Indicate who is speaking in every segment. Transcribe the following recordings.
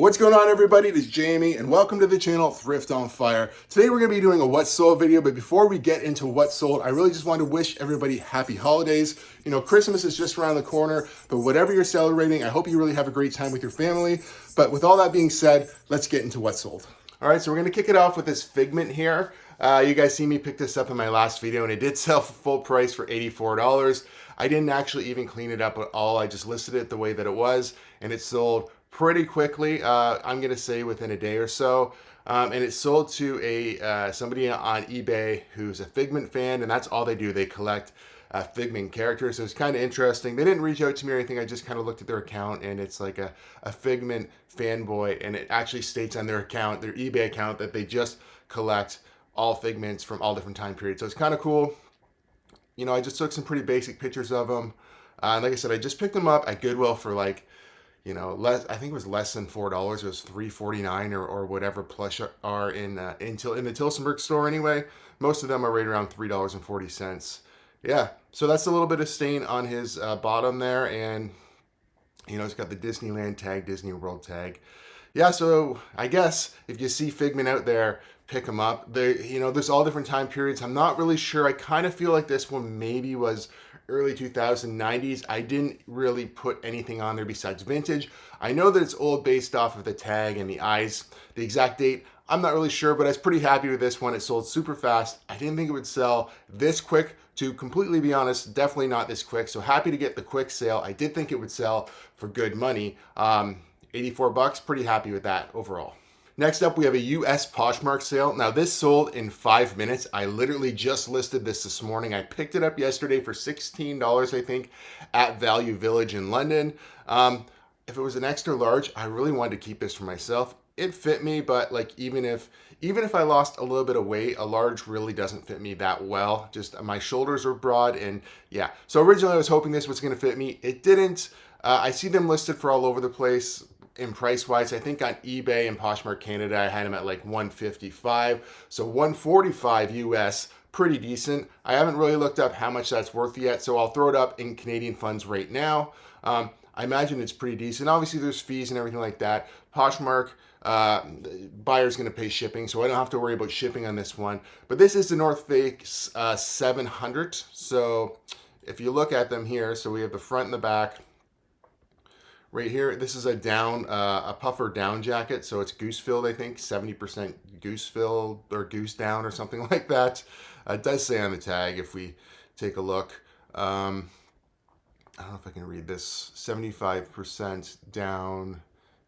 Speaker 1: What's going on, everybody? It is Jamie and welcome to the channel Thrift on Fire. Today we're going to be doing a what sold video, but before we get into what sold, I really just want to wish everybody happy holidays. You know, Christmas is just around the corner, but whatever you're celebrating, I hope you really have a great time with your family. But with all that being said, let's get into what sold. All right, so we're going to kick it off with this Figment here. You guys see me pick this up in my last video and it did sell for full price for $84. I didn't actually even clean it up at all. I just listed it the way that it was and it sold pretty quickly. I'm gonna say within a day or so, and it sold to a somebody on eBay who's a Figment fan, and that's all they do. They collect Figment characters. So it's kind of interesting. They didn't reach out to me or anything. I just kind of looked at their account, and it's like a Figment fanboy, and it actually states on their account, their eBay account, that they just collect all Figments from all different time periods. So it's kind of cool. You know, I just took some pretty basic pictures of them. And like I said, I just picked them up at Goodwill for like, you know, I think it was less than $4. It was $3.49 or whatever plush are in the Tillsonburg store anyway. Most of them are right around $3.40. Yeah, so that's a little bit of stain on his bottom there, and you know, it's got the Disneyland tag, Disney World tag. Yeah, so I guess if you see Figment out there, pick them up. You know, there's all different time periods. I'm not really sure. I kind of feel like this one maybe was early 2090s. I didn't really put anything on there besides vintage. I know that it's old based off of the tag and the eyes. The exact date, I'm not really sure, but I was pretty happy with this one. It sold super fast. I didn't think it would sell this quick. To completely be honest, definitely not this quick. So happy to get the quick sale. I did think it would sell for good money. 84 bucks, pretty happy with that overall. Next up, we have a US Poshmark sale. Now this sold in 5 minutes. I literally just listed this morning. I picked it up yesterday for $16, I think, at Value Village in London. If it was an extra large, I really wanted to keep this for myself. It fit me, but like even if I lost a little bit of weight, a large really doesn't fit me that well. Just my shoulders are broad, and yeah. So originally I was hoping this was going to fit me. It didn't. I see them listed for all over the place. In price wise, I think on eBay and Poshmark Canada, I had them at like $155. So $145 US, pretty decent. I haven't really looked up how much that's worth yet, so I'll throw it up in Canadian funds right now. I imagine it's pretty decent. Obviously, there's fees and everything like that. Poshmark, buyer's going to pay shipping, so I don't have to worry about shipping on this one. But this is the North Face 700. So if you look at them here, so we have the front and the back. Right here, this is a puffer down jacket, so it's goose filled, I think, 70% goose filled or goose down or something like that. It does say on the tag if we take a look. I don't know if I can read this. 75% down,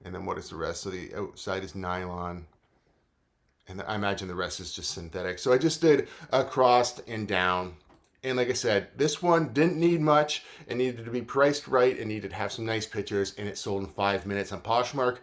Speaker 1: and then what is the rest? So the outside is nylon, and I imagine the rest is just synthetic. So I just did a crossed and down. And like I said, this one didn't need much. It needed to be priced right. It needed to have some nice pictures, and it sold in 5 minutes on Poshmark.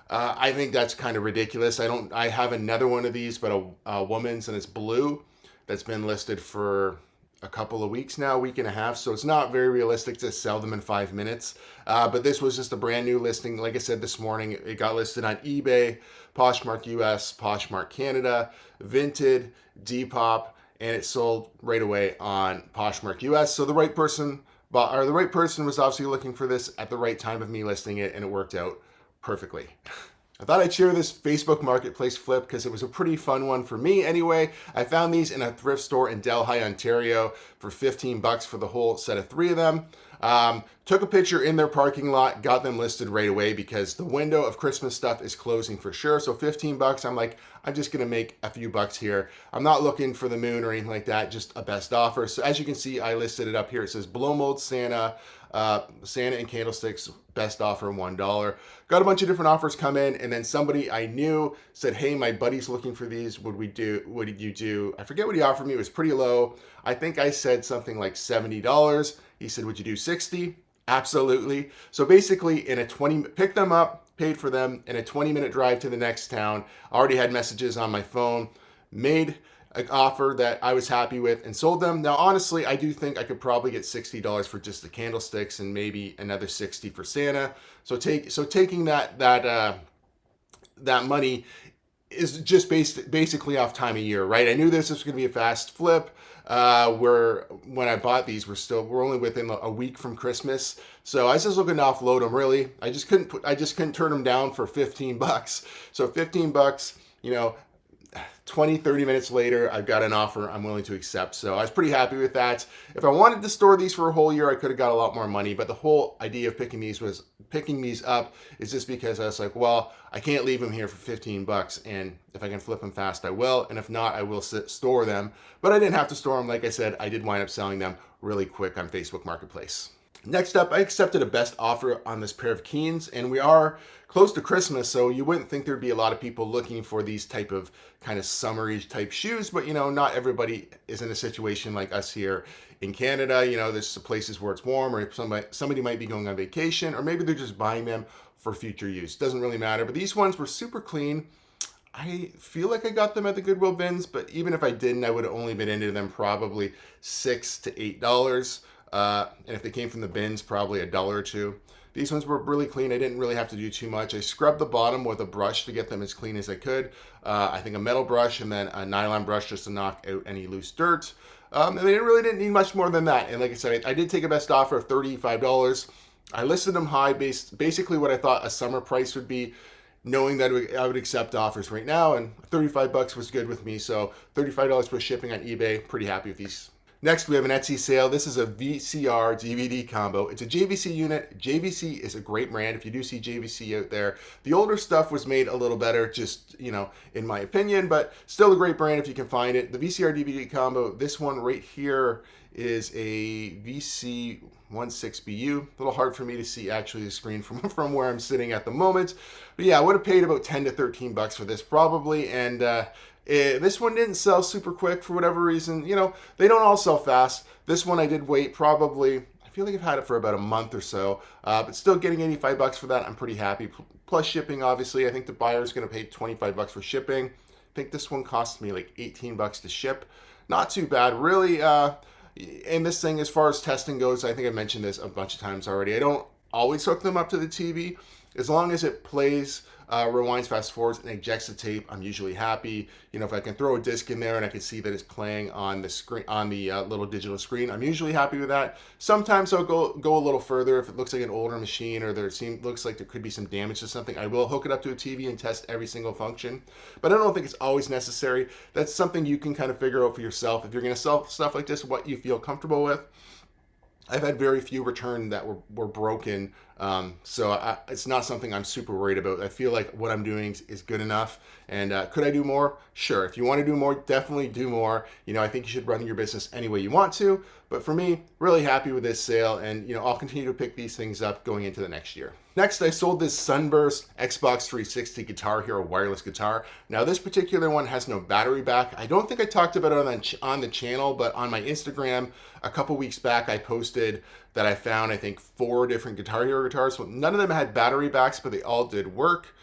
Speaker 1: I think that's kind of ridiculous. I have another one of these, but a woman's, and it's blue, that's been listed for a couple of weeks now, week and a half. So it's not very realistic to sell them in 5 minutes. But this was just a brand new listing. Like I said this morning, it got listed on eBay, Poshmark US, Poshmark Canada, Vinted, Depop, and it sold right away on Poshmark US. So the right person was obviously looking for this at the right time of me listing it, and it worked out perfectly. I thought I'd share this Facebook Marketplace flip because it was a pretty fun one for me anyway. I found these in a thrift store in Delhi, Ontario for 15 bucks for the whole set of 3 of them. Took a picture in their parking lot, got them listed right away because the window of Christmas stuff is closing for sure. So 15 bucks, I'm like, I'm just going to make a few bucks here. I'm not looking for the moon or anything like that, just a best offer. So as you can see, I listed it up here. It says blow mold Santa, Santa and candlesticks, best offer $1. Got a bunch of different offers come in, and then somebody I knew said, hey, my buddy's looking for these. What did you do? I forget what he offered me. It was pretty low. I think I said something like $70. He said, would you do 60? Absolutely. So basically picked them up, paid for them in a 20-minute drive to the next town. Already had messages on my phone, made an offer that I was happy with, and sold them. Now, honestly, I do think I could probably get $60 for just the candlesticks and maybe another $60 for Santa. So taking that money is just basically off time of year, right? I knew this was going to be a fast flip. Where when I bought these, we're only within a week from Christmas, so I was just looking to offload them. Really, I just couldn't turn them down for 15 bucks. So 15 bucks, 20, 30 minutes later, I've got an offer I'm willing to accept. So I was pretty happy with that. If I wanted to store these for a whole year, I could have got a lot more money. But the whole idea of picking these up is just because I was like, well, I can't leave them here for 15 bucks. And if I can flip them fast, I will. And if not, I will store them. But I didn't have to store them. Like I said, I did wind up selling them really quick on Facebook Marketplace. Next up, I accepted a best offer on this pair of Keens, and we are close to Christmas, so you wouldn't think there'd be a lot of people looking for these type of kind of summery type shoes, but not everybody is in a situation like us here in Canada. There's some places where it's warm, or somebody might be going on vacation, or maybe they're just buying them for future use. Doesn't really matter, but these ones were super clean. I feel like I got them at the Goodwill bins, but even if I didn't, I would have only been into them probably $6 to $8. And if they came from the bins, probably $1 or $2. These ones were really clean. I didn't really have to do too much. I scrubbed the bottom with a brush to get them as clean as I could. I think a metal brush and then a nylon brush just to knock out any loose dirt. And they really didn't need much more than that. And like I said, I did take a best offer of $35. I listed them high, basically what I thought a summer price would be, knowing that I would accept offers right now, and 35 bucks was good with me. So $35 per shipping on eBay. Pretty happy with these. Next, we have an Etsy sale. This is a VCR DVD combo. It's a JVC unit. JVC is a great brand. If you do see JVC out there, the older stuff was made a little better, just, in my opinion, but still a great brand if you can find it. The VCR DVD combo, this one right here is a VC16BU. A little hard for me to see actually the screen from where I'm sitting at the moment. But yeah, I would have paid about 10 to 13 bucks for this probably, and this one didn't sell super quick for whatever reason. They don't all sell fast. This one I did wait probably, I feel like I've had it for about a month or so, but still getting 85 bucks for that, I'm pretty happy. Plus shipping, obviously. I think the buyer is going to pay 25 bucks for shipping. I think this one cost me like 18 bucks to ship. Not too bad, really. And this thing, as far as testing goes, I think I mentioned this a bunch of times already. I don't always hook them up to the TV. As long as it plays, rewinds, fast forwards, and ejects the tape, I'm usually happy. If I can throw a disc in there and I can see that it's playing on the screen, on the little digital screen, I'm usually happy with that. Sometimes I'll go a little further if it looks like an older machine, or looks like there could be some damage to something. I will hook it up to a TV and test every single function, but I don't think it's always necessary. That's something you can kind of figure out for yourself. If you're going to sell stuff like this, what you feel comfortable with. I've had very few return that were broken, so it's not something I'm super worried about. I feel like what I'm doing is good enough, and could I do more? Sure. If you want to do more, definitely do more. I think you should run your business any way you want to, but for me, really happy with this sale, and I'll continue to pick these things up going into the next year. Next, I sold this Sunburst Xbox 360 Guitar Hero wireless guitar. Now, this particular one has no battery back. I don't think I talked about it on the channel, but on my Instagram a couple weeks back, I posted that I found, I think, 4 different Guitar Hero guitars. So none of them had battery backs, but they all did work.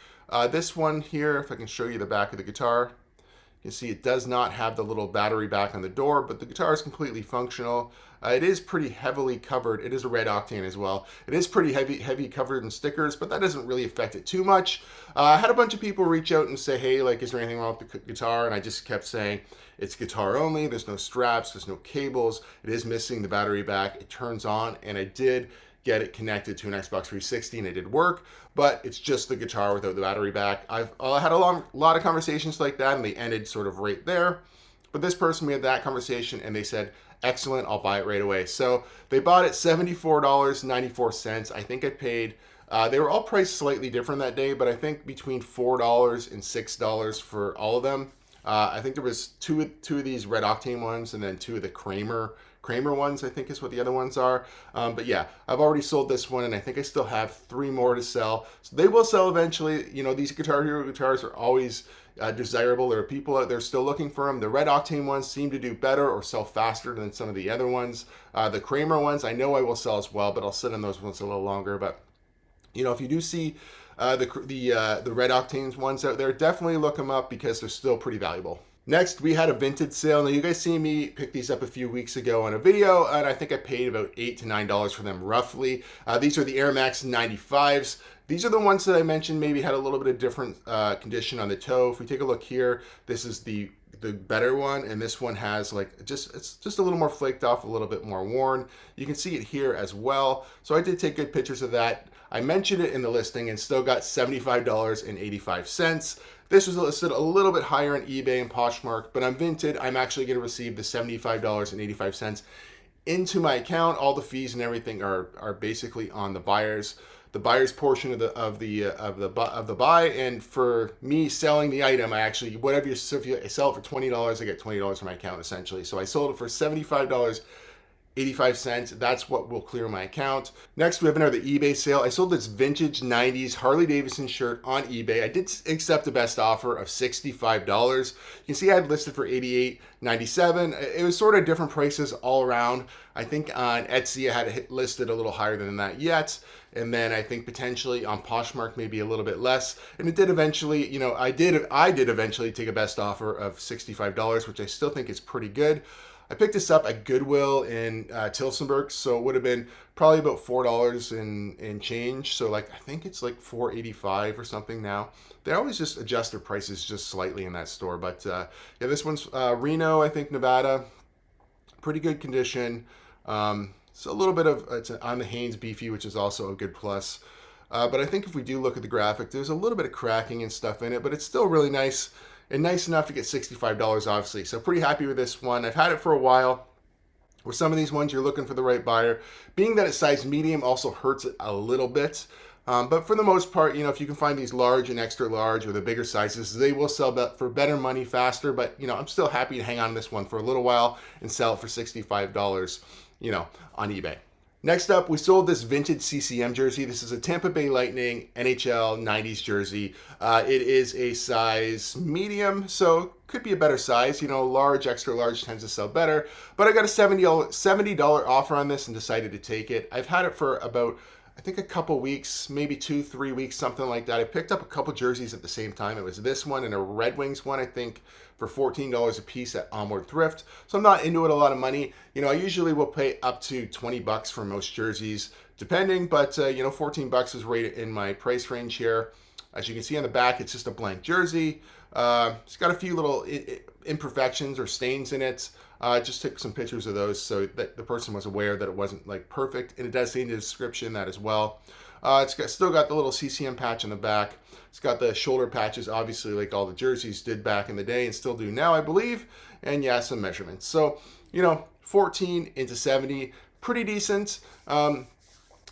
Speaker 1: This one here, if I can show you the back of the guitar, you can see it does not have the little battery back on the door, but the guitar is completely functional. It is pretty heavily covered. It is a red octane as well. It is pretty heavy covered in stickers, but that doesn't really affect it too much. I had a bunch of people reach out and say, hey, is there anything wrong with the guitar? And I just kept saying, it's guitar only. There's no straps. There's no cables. It is missing the battery back. It turns on, and I did get it connected to an Xbox 360, and it did work, but it's just the guitar without the battery back. I've had a lot of conversations like that, and they ended sort of right there. But this person, we had that conversation, and they said, excellent, I'll buy it right away. So they bought it $74.94. I think I paid, they were all priced slightly different that day, but I think between $4 and $6 for all of them. I think there was two of these red octane ones, and then 2 of the Kramer ones, I think is what the other ones are. But yeah, I've already sold this one, and I think I still have 3 more to sell. So they will sell eventually. These Guitar Hero guitars are always desirable. There are people out there still looking for them. The red octane ones seem to do better or sell faster than some of the other ones. The Kramer ones, I know I will sell as well, but I'll sit on those ones a little longer. But if you do see the red octane ones out there, definitely look them up because they're still pretty valuable. Next, we had a vintage sale. Now, you guys see me pick these up a few weeks ago on a video, and I think I paid about $8 to $9 for them roughly. These are the Air Max 95s. These are the ones that I mentioned maybe had a little bit of different condition on the toe. If we take a look here, this is the better one, and this one has like it's just a little more flaked off, a little bit more worn. You can see it here as well. So I did take good pictures of that. I mentioned it in the listing and still got $75.85. This was listed a little bit higher on eBay and Poshmark, but on Vinted, I'm actually going to receive the $75.85 into my account. All the fees and everything are basically on the buyers portion of the buy, and for me selling the item, I actually, whatever you, so if you sell it for $20, I get $20 from my account essentially. So I sold it for $75.85. That's what will clear my account. Next, we have another eBay sale. I sold this vintage 90s Harley-Davidson shirt on eBay. I did accept the best offer of $65. You can see I had listed for $88.97. It was sort of different prices all around. I think on Etsy, I had it listed a little higher than that yet. And then I think potentially on Poshmark, maybe a little bit less. And it did eventually, you know, I did eventually take a best offer of $65, which I still think is pretty good. I picked this up at Goodwill in Tillsonburg, so it would have been probably about $4 in change. So like I think it's like $4.85 or something now. They always just adjust their prices just slightly in that store. But yeah, this one's Reno, I think, Nevada. Pretty good condition. It's a little bit of, it's on the Hanes Beefy, which is also a good plus. But I think if we do look at the graphic, there's a little bit of cracking and stuff in it, but it's still really nice and nice enough to get $65, obviously. So pretty happy with this one. I've had it for a while. With some of these ones, you're looking for the right buyer. Being that it's size medium also hurts it a little bit. But for the most part, you know, if you can find these large and extra large or the bigger sizes, they will sell for better money faster. But, you know, I'm still happy to hang on to this one for a little while and sell it for $65, you know, on eBay. Next up, we sold this vintage CCM jersey. This is a Tampa Bay Lightning NHL 90s jersey. It is a size medium, so could be a better size. You know, large, extra large tends to sell better. But I got a $70 offer on this and decided to take it. I've had it for about, I think, a couple weeks, maybe 2-3 weeks, something like that. I picked up a couple jerseys at the same time. It was this one and a Red Wings one, I think, for $14 a piece at Onward Thrift. So I'm not into it a lot of money. You know, I usually will pay up to $20 for most jerseys, depending, but you know, $14 is right in my price range here. As you can see on the back, it's just a blank jersey. It's got a few little imperfections or stains in it. Just took some pictures of those so that the person was aware that it wasn't like perfect. And it does say in the description that as well. Still got the little CCM patch on the back. It's got the shoulder patches, obviously, like all the jerseys did back in the day and still do now, I believe. And yeah, some measurements. So, you know, 14 into 70, pretty decent.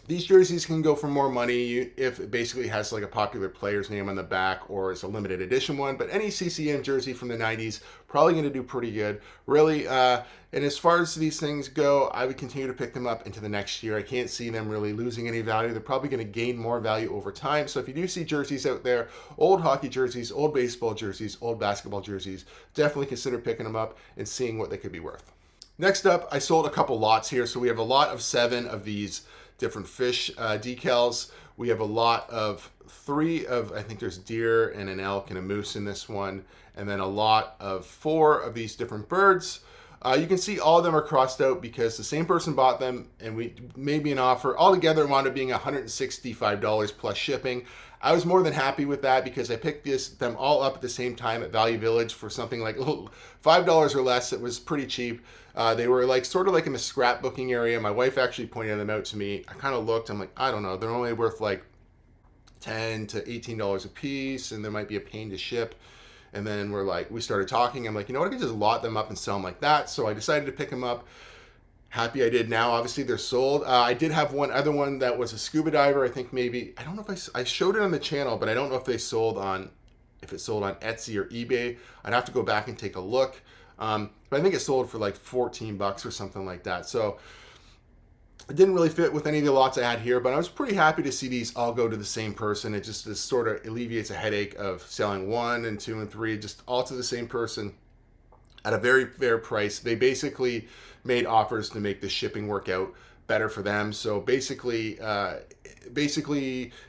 Speaker 1: These jerseys can go for more money if it basically has like a popular player's name on the back or it's a limited edition one. But any CCM jersey from the 90s, probably going to do pretty good. Really, and as far as these things go, I would continue to pick them up into the next year. I can't see them really losing any value. They're probably going to gain more value over time. So if you do see jerseys out there, old hockey jerseys, old baseball jerseys, old basketball jerseys, definitely consider picking them up and seeing what they could be worth. Next up, I sold a couple lots here. So we have a lot of 7 of these different fish decals. We have a lot of 3 of, I think there's deer and an elk and a moose in this one, and then a lot of 4 of these different birds. You can see all of them are crossed out because the same person bought them and we made me an offer. Altogether, it wound up being $165 plus shipping. I was more than happy with that because I picked them all up at the same time at Value Village for something like $5 or less. It was pretty cheap. They were like sort of like in the scrapbooking area. My wife actually pointed them out to me. I kind of looked. I'm like, I don't know. They're only worth like $10 to $18 a piece, and there might be a pain to ship. And then we started talking. I'm like, you know what? I could just lot them up and sell them like that. So I decided to pick them up. Happy I did now. Obviously, they're sold. I did have one other one that was a scuba diver. I think maybe, I don't know if I showed it on the channel, but I don't know if it sold on Etsy or eBay. I'd have to go back and take a look. But I think it sold for like $14 or something like that. So it didn't really fit with any of the lots I had here, but I was pretty happy to see these all go to the same person. It just sort of alleviates a headache of selling 1 and 2 and 3, just all to the same person at a very fair price. They basically made offers to make the shipping work out better for them. So basically,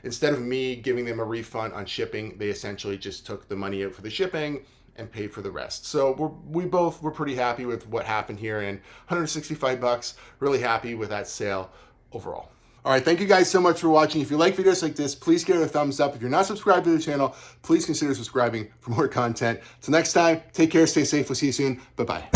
Speaker 1: instead of me giving them a refund on shipping, they essentially just took the money out for the shipping and paid for the rest. So we both were pretty happy with what happened here, and $165, really happy with that sale overall. All right, thank you guys so much for watching. If you like videos like this, please give it a thumbs up. If you're not subscribed to the channel, please consider subscribing for more content. Till next time, take care, stay safe. We'll see you soon. Bye-bye.